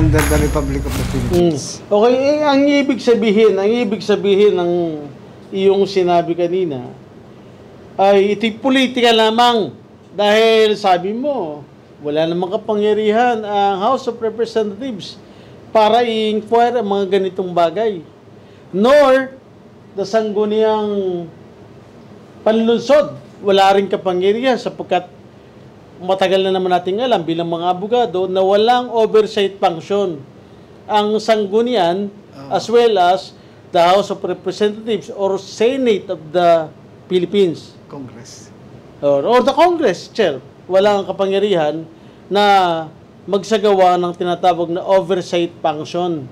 under the Republic of the Philippines. Okay, ang ibig sabihin ng iyong sinabi kanina ay ito'y politika lamang dahil sabi mo, wala namang kapangyarihan ang House of Representatives para i-inquire ang mga ganitong bagay. Nor, the sangguniang panlunsod, wala rin kapangyarihan sapagkat matagal na naman natin alam bilang mga abogado na walang oversight function ang sanggunian as well as the House of Representatives or Senate of the Philippines. Congress. Or the Congress, Chair. Walang kapangyarihan na magsagawa ng tinatawag na oversight function.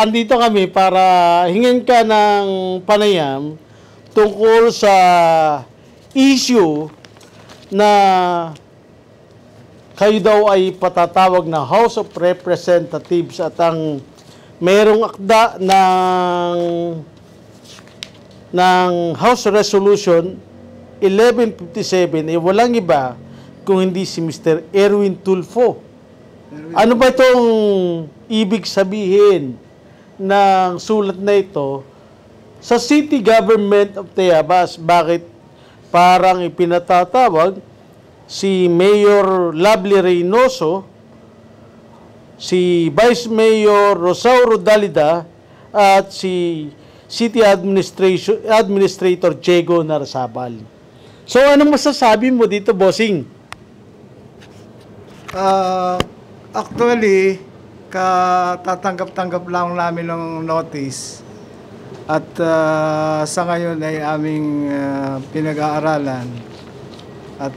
Andito kami para hingin ka ng panayam tungkol sa issue na kayo daw ay patatawag na House of Representatives at ang merong akda ng House Resolution 1157 walang iba kung hindi si Mr. Erwin Tulfo. Ano ba itong ibig sabihin ng sulat na ito sa City Government of Tayabas? Bakit parang ipinatatawag si Mayor Lovely Reynoso, si Vice Mayor Rosauro Dalida, at si City Administrator Diego Narsabal? So, anong masasabi mo dito, bossing? Actually, katatanggap-tanggap lang namin ng notice at sa ngayon ay aming pinag-aaralan at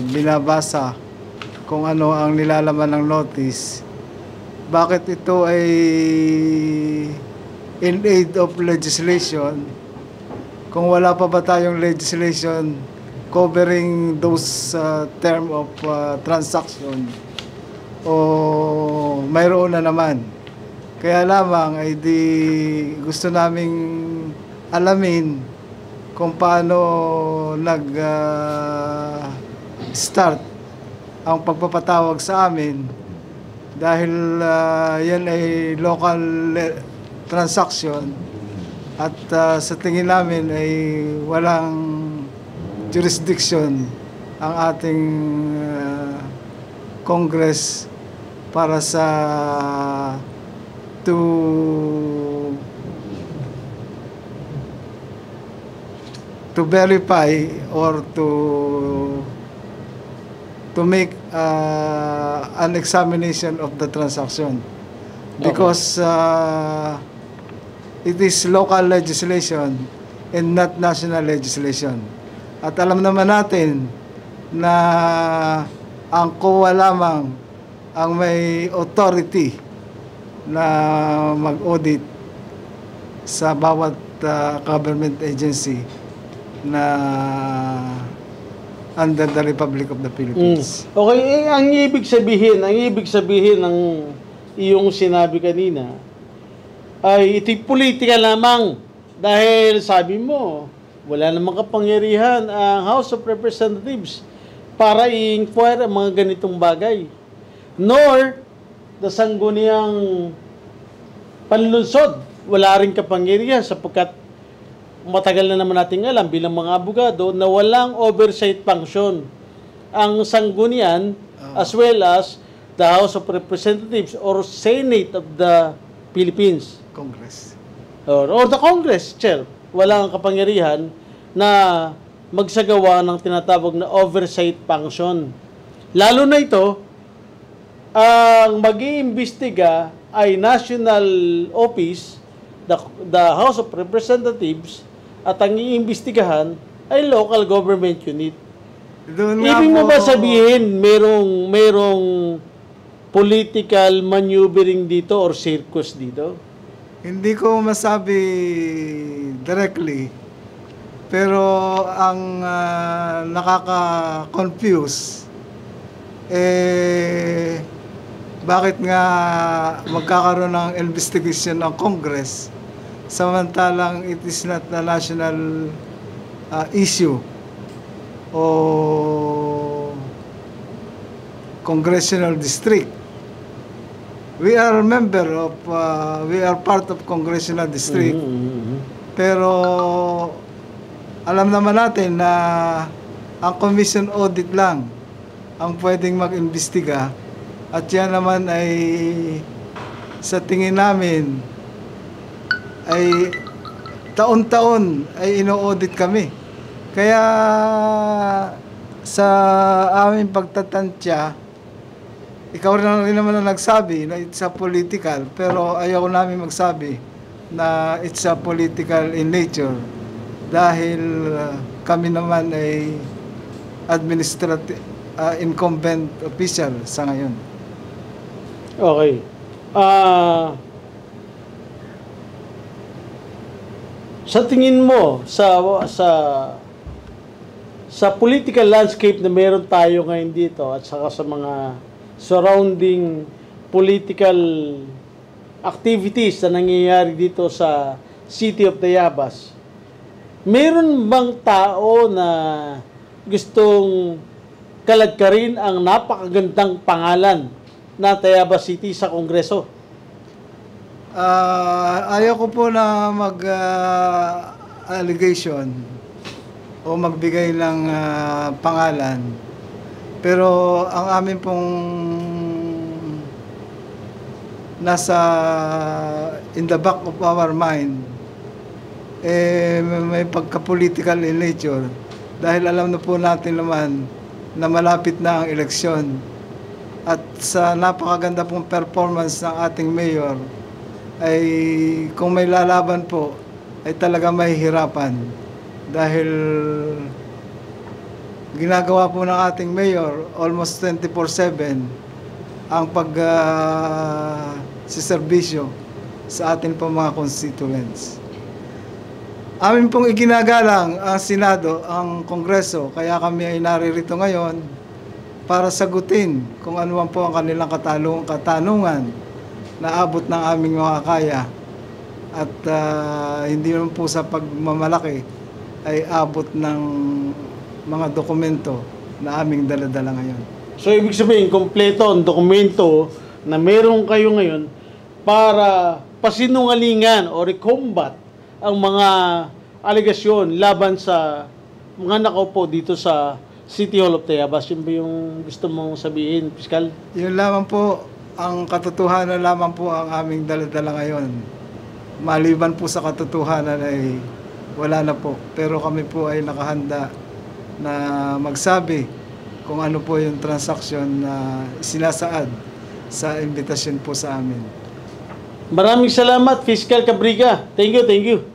binabasa kung ano ang nilalaman ng notice. Bakit ito ay in aid of legislation kung wala pa ba tayong legislation covering those term of transaction o mayroon na naman. Kaya lamang ay di gusto naming alamin kung paano nag-start ang pagpapatawag sa amin dahil yan ay local transaction at sa tingin namin ay walang jurisdiction ang ating Congress para sa to verify or to make an examination of the transaction because it is local legislation and not national legislation. At alam naman natin na ang COA lamang ang may authority na mag-audit sa bawat government agency na under the Republic of the Philippines. Okay, ang ibig sabihin ng iyong sinabi kanina ay ito'y politika lamang dahil sabi mo, wala namang kapangyarihan ang House of Representatives para i-inquire ang mga ganitong bagay. Nor, the sangguniang panlunsod, wala rin kapangyarihan sapagkat matagal na naman natin alam bilang mga abogado na walang oversight function ang sanggunian as well as the House of Representatives or Senate of the Philippines. Congress. Or the Congress, Chair. Walang kapangyarihan na magsagawa ng tinatawag na oversight function. Lalo na ito, ang mag-iimbestiga ay National Office, the House of Representatives, at ang iimbestigahan ay local government unit. Ibig mo ba sabihin merong political maneuvering dito or circus dito? Hindi ko masabi directly, pero ang nakaka-confuse bakit nga magkakaroon ng investigation ng Congress samantalang it is not a national issue o congressional district. We are we are part of congressional district. Pero alam naman natin na ang commission audit lang ang pwedeng mag-imbestiga at yan naman ay sa tingin namin ay taon-taon ay ino-audit kami. Kaya sa aming pagtatantya, ikaw rin naman ang nagsabi na it's a political, pero ayaw namin magsabi na it's a political in nature dahil kami naman ay administrative incumbent official sa ngayon. Okay. Sa tingin mo sa political landscape na meron tayo ngayon dito at saka sa mga surrounding political activities na nangyayari dito sa City of Tayabas, meron bang tao na gustong kalagkarin ang napakagandang pangalan na Tayabas City sa Kongreso? Ayaw ko po na mag-allegation o magbigay ng pangalan. Pero ang amin pong nasa in the back of our mind, may pagka-political in nature. Dahil alam na po natin naman na malapit na ang eleksyon. At sa napakaganda pong performance ng ating mayor, ay kung may lalaban po, ay talaga mahihirapan. Dahil ginagawa po ng ating mayor almost 24/7 ang siserbisyo sa ating po mga constituents. Amin pong iginagalang ang Senado, ang Kongreso, kaya kami ay naririto ngayon para sagutin kung ano man po ang kanilang katanungan na abot ng aming makakaya at hindi naman po sa pagmamalaki ay abot ng mga dokumento na aming dala-dala ngayon. So, ibig sabihin, kompleto ang dokumento na meron kayo ngayon para pasinungalingan o recombat ang mga alegasyon laban sa mga nakaupo dito sa City Hall of Tayabas. Yun ba yung gusto mong sabihin, Piskal? Yun lamang po, ang katotohanan lamang po ang aming dala-dala ngayon. Maliban po sa katotohanan ay wala na po. Pero kami po ay nakahanda na magsabi kung ano po yung transaksyon na sinasaad sa imbitasyon po sa amin. Maraming salamat, Fiscal Cabriga. Thank you, thank you.